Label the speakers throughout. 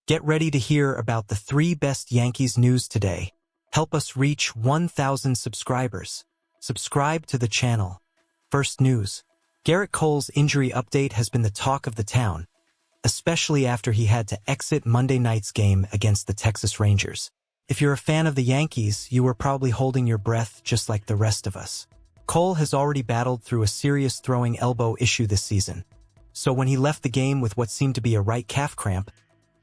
Speaker 1: Get ready to hear about the 3 best Yankees news today. Help us reach 1,000 subscribers. Subscribe to the channel. First news. Gerrit Cole's injury update has been the talk of the town, especially after he had to exit Monday night's game against the Texas Rangers. If you're a fan of the Yankees, you were probably holding your breath just like the rest of us. Cole has already battled through a serious throwing elbow issue this season, so when he left the game with what seemed to be a right calf cramp,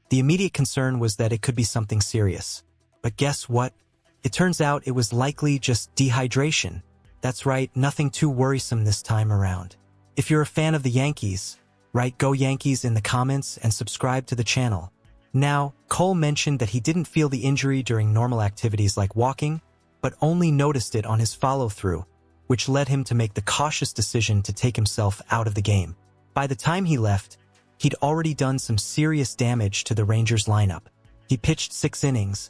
Speaker 1: the immediate concern was that it could be something serious. But guess what? It turns out it was likely just dehydration. That's right, nothing too worrisome this time around. If you're a fan of the Yankees, write "Go Yankees" in the comments and subscribe to the channel. Now, Cole mentioned that he didn't feel the injury during normal activities like walking, but only noticed it on his follow-through, which led him to make the cautious decision to take himself out of the game. By the time he left, he'd already done some serious damage to the Rangers lineup. He pitched 6 innings,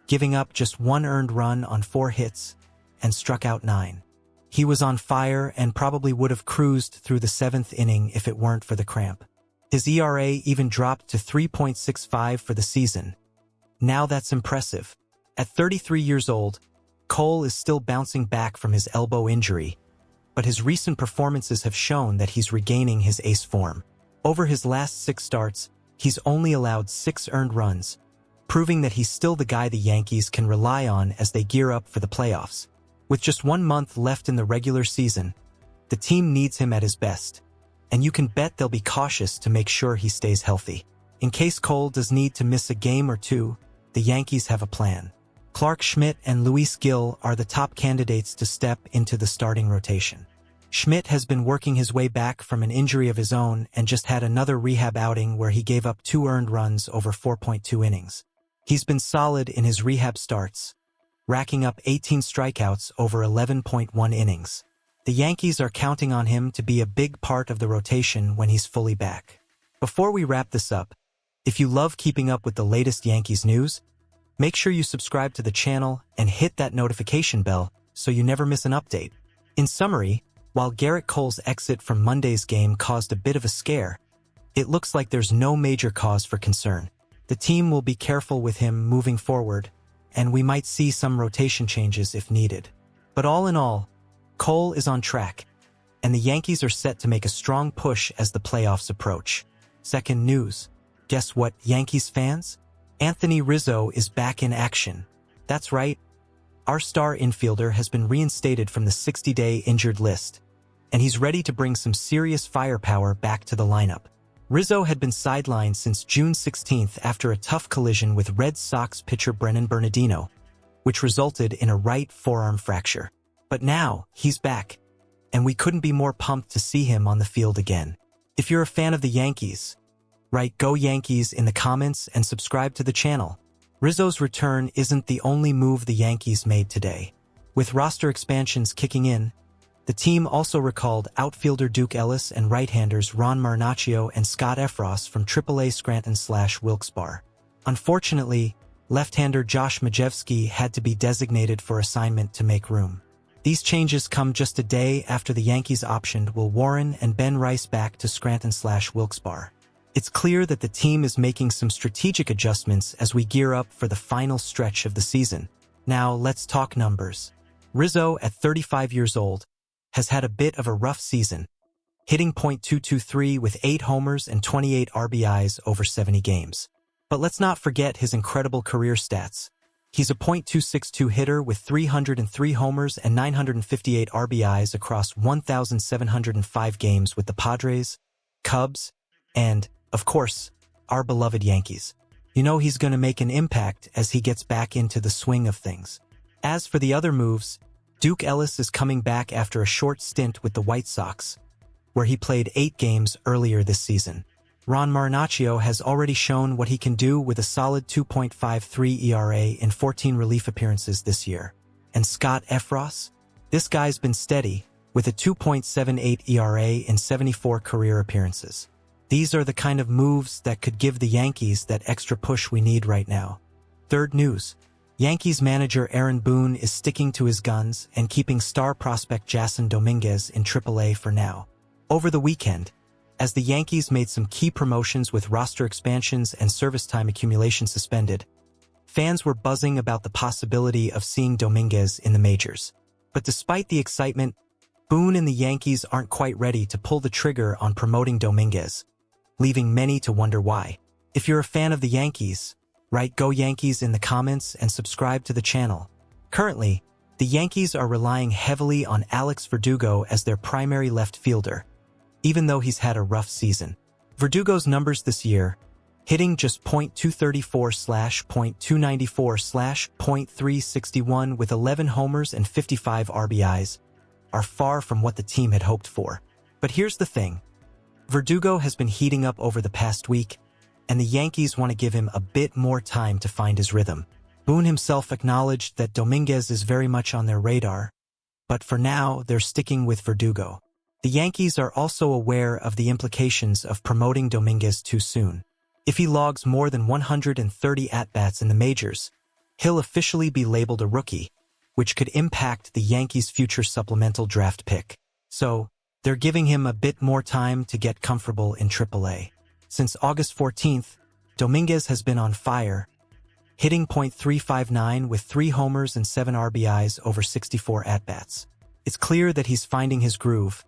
Speaker 1: giving up just 1 earned run on 4 hits, and struck out 9. He was on fire and probably would have cruised through the 7th inning if it weren't for the cramp. His ERA even dropped to 3.65 for the season. Now that's impressive. At 33 years old, Cole is still bouncing back from his elbow injury, but his recent performances have shown that he's regaining his ace form. Over his last 6 starts, he's only allowed 6 earned runs, proving that he's still the guy the Yankees can rely on as they gear up for the playoffs. With just 1 month left in the regular season, the team needs him at his best, and you can bet they'll be cautious to make sure he stays healthy. In case Cole does need to miss a game or 2, the Yankees have a plan. Clarke Schmidt and Luis Gil are the top candidates to step into the starting rotation. Schmidt has been working his way back from an injury of his own and just had another rehab outing where he gave up 2 earned runs over 4.2 innings. He's been solid in his rehab starts, racking up 18 strikeouts over 11.1 innings. The Yankees are counting on him to be a big part of the rotation when he's fully back. Before we wrap this up, if you love keeping up with the latest Yankees news, make sure you subscribe to the channel and hit that notification bell so you never miss an update. In summary, while Gerrit Cole's exit from Monday's game caused a bit of a scare, it looks like there's no major cause for concern. The team will be careful with him moving forward, and we might see some rotation changes if needed. But all in all, Cole is on track, and the Yankees are set to make a strong push as the playoffs approach. Second news. Guess what, Yankees fans? Anthony Rizzo is back in action. That's right. Our star infielder has been reinstated from the 60-day injured list, and he's ready to bring some serious firepower back to the lineup. Rizzo had been sidelined since June 16th after a tough collision with Red Sox pitcher Brennan Bernardino, which resulted in a right forearm fracture. But now, he's back, and we couldn't be more pumped to see him on the field again. If you're a fan of the Yankees, write "Go Yankees" in the comments and subscribe to the channel. Rizzo's return isn't the only move the Yankees made today. With roster expansions kicking in, the team also recalled outfielder Duke Ellis and right-handers Ron Marinaccio and Scott Effross from AAA Scranton/Wilkes-Barre. Unfortunately, left-hander Josh Majewski had to be designated for assignment to make room. These changes come just a day after the Yankees optioned Will Warren and Ben Rice back to Scranton/Wilkes-Barre. It's clear that the team is making some strategic adjustments as we gear up for the final stretch of the season. Now, let's talk numbers. Rizzo, at 35 years old, has had a bit of a rough season, hitting .223 with 8 homers and 28 RBIs over 70 games. But let's not forget his incredible career stats. He's a .262 hitter with 303 homers and 958 RBIs across 1,705 games with the Padres, Cubs, and, of course, our beloved Yankees. You know he's going to make an impact as he gets back into the swing of things. As for the other moves, Duke Ellis is coming back after a short stint with the White Sox, where he played 8 games earlier this season. Ron Marinaccio has already shown what he can do with a solid 2.53 ERA in 14 relief appearances this year. And Scott Effross? This guy's been steady, with a 2.78 ERA in 74 career appearances. These are the kind of moves that could give the Yankees that extra push we need right now. Third news. Yankees manager Aaron Boone is sticking to his guns and keeping star prospect Jason Dominguez in AAA for now. Over the weekend, As the Yankees made some key promotions with roster expansions and service time accumulation suspended, fans were buzzing about the possibility of seeing Dominguez in the majors. But despite the excitement, Boone and the Yankees aren't quite ready to pull the trigger on promoting Dominguez, leaving many to wonder why. If you're a fan of the Yankees, write "Go Yankees" in the comments and subscribe to the channel. Currently, the Yankees are relying heavily on Alex Verdugo as their primary left fielder, even though he's had a rough season. Verdugo's numbers this year, hitting just .234/.294/.361 with 11 homers and 55 RBIs, are far from what the team had hoped for. But here's the thing. Verdugo has been heating up over the past week, and the Yankees want to give him a bit more time to find his rhythm. Boone himself acknowledged that Dominguez is very much on their radar, but for now, they're sticking with Verdugo. The Yankees are also aware of the implications of promoting Dominguez too soon. If he logs more than 130 at-bats in the majors, he'll officially be labeled a rookie, which could impact the Yankees' future supplemental draft pick. So, they're giving him a bit more time to get comfortable in AAA. Since August 14th, Dominguez has been on fire, hitting .359 with 3 homers and 7 RBIs over 64 at-bats. It's clear that he's finding his groove,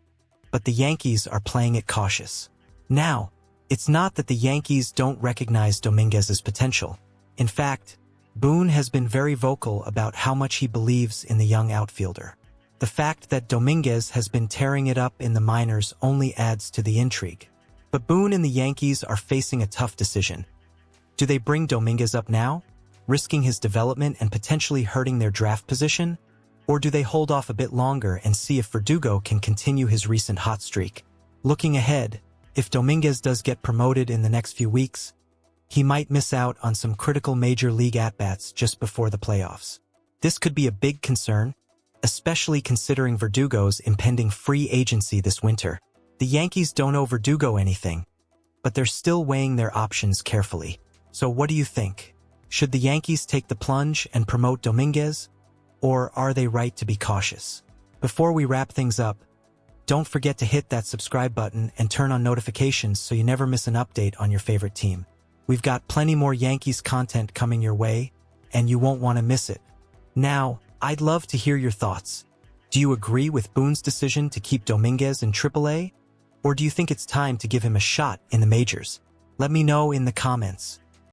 Speaker 1: but the Yankees are playing it cautious. Now, it's not that the Yankees don't recognize Dominguez's potential. In fact, Boone has been very vocal about how much he believes in the young outfielder. The fact that Dominguez has been tearing it up in the minors only adds to the intrigue. But Boone and the Yankees are facing a tough decision. Do they bring Dominguez up now, risking his development and potentially hurting their draft position? Or do they hold off a bit longer and see if Verdugo can continue his recent hot streak? Looking ahead, if Dominguez does get promoted in the next few weeks, he might miss out on some critical major league at-bats just before the playoffs. This could be a big concern, especially considering Verdugo's impending free agency this winter. The Yankees don't owe Verdugo anything, but they're still weighing their options carefully. So what do you think? Should the Yankees take the plunge and promote Dominguez? Or are they right to be cautious? Before we wrap things up, don't forget to hit that subscribe button and turn on notifications so you never miss an update on your favorite team. We've got plenty more Yankees content coming your way, and you won't want to miss it. Now, I'd love to hear your thoughts. Do you agree with Boone's decision to keep Dominguez in AAA? Or do you think it's time to give him a shot in the majors? Let me know in the comments.